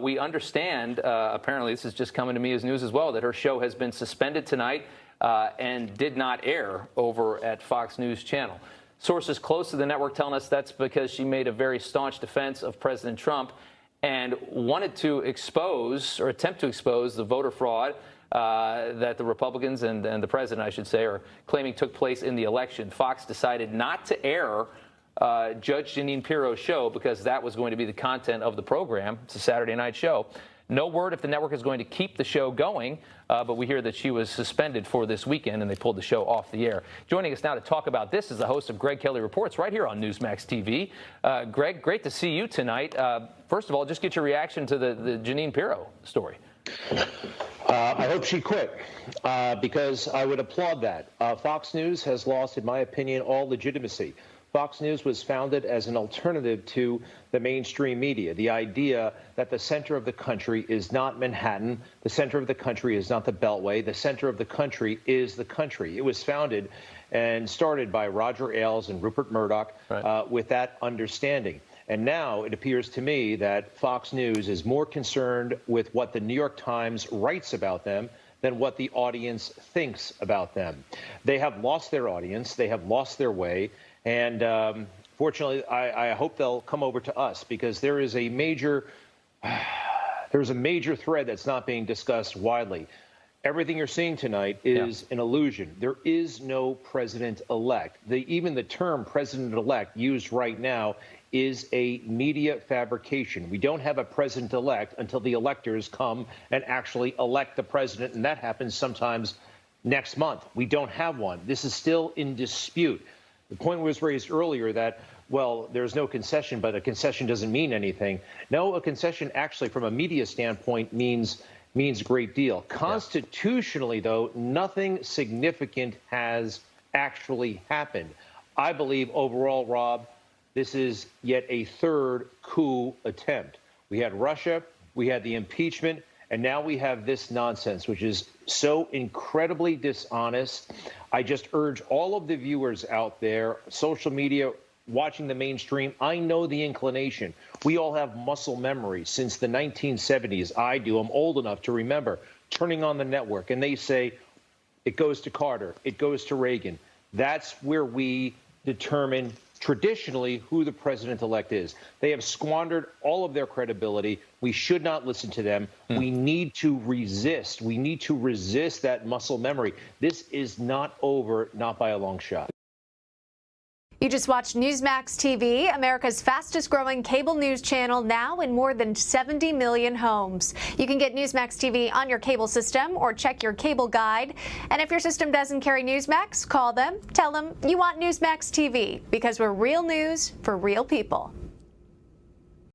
We understand, apparently this is just coming to me as news as well, that her show has been suspended tonight and did not air over at Fox News Channel. Sources close to the network telling us that's because she made a very staunch defense of President Trump and wanted to expose, or attempt to expose, the voter fraud that the Republicans and the president, I should say, are claiming took place in the election. Fox decided not to air Judge Jeanine Pirro's show because that was going to be the content of the program. It's a Saturday night show. No word if the network is going to keep the show going, but we hear that she was suspended for this weekend and they pulled the show off the air. Joining us now to talk about this is the host of Greg Kelly Reports right here on Newsmax TV. Greg, great to see you tonight. First of all, just get your reaction to the Jeanine Pirro story. I hope she quit because I would applaud that. Fox News has lost, in my opinion, all legitimacy. Fox News was founded as an alternative to the mainstream media. The idea that the center of the country is not Manhattan, the center of the country is not the Beltway, the center of the country is the country. It was founded and started by Roger Ailes and Rupert Murdoch with that understanding. And now it appears to me that Fox News is more concerned with what the New York Times writes about them than what the audience thinks about them. They have lost their audience. They have lost their way. And fortunately, I hope they'll come over to us because there is a major thread that's not being discussed widely. Everything you're seeing tonight is an illusion. There is no president-elect. Even the term president-elect used right now is a media fabrication. We don't have a president-elect until the electors come and actually elect the president, and that happens sometimes next month. We don't have one. This is still in dispute. The point was raised earlier that, well, there's no concession, but a concession doesn't mean anything. No, a concession actually, from a media standpoint, means a great deal. Constitutionally, though, nothing significant has actually happened. I believe overall, Rob, this is yet a third coup attempt. We had Russia, we had the impeachment, and now we have this nonsense, which is so incredibly dishonest. I just urge all of the viewers out there, social media, watching the mainstream, I know the inclination. We all have muscle memory since the 1970s. I do. I'm old enough to remember turning on the network, and they say, it goes to Carter, it goes to Reagan. That's where we determine traditionally who the president-elect is. They have squandered all of their credibility. We should not listen to them. We need to resist. We need to resist that muscle memory. This is not over, not by a long shot. You just watched Newsmax TV, America's fastest growing cable news channel, now in more than 70 million homes. You can get Newsmax TV on your cable system or check your cable guide. And if your system doesn't carry Newsmax, call them, tell them you want Newsmax TV, because we're real news for real people.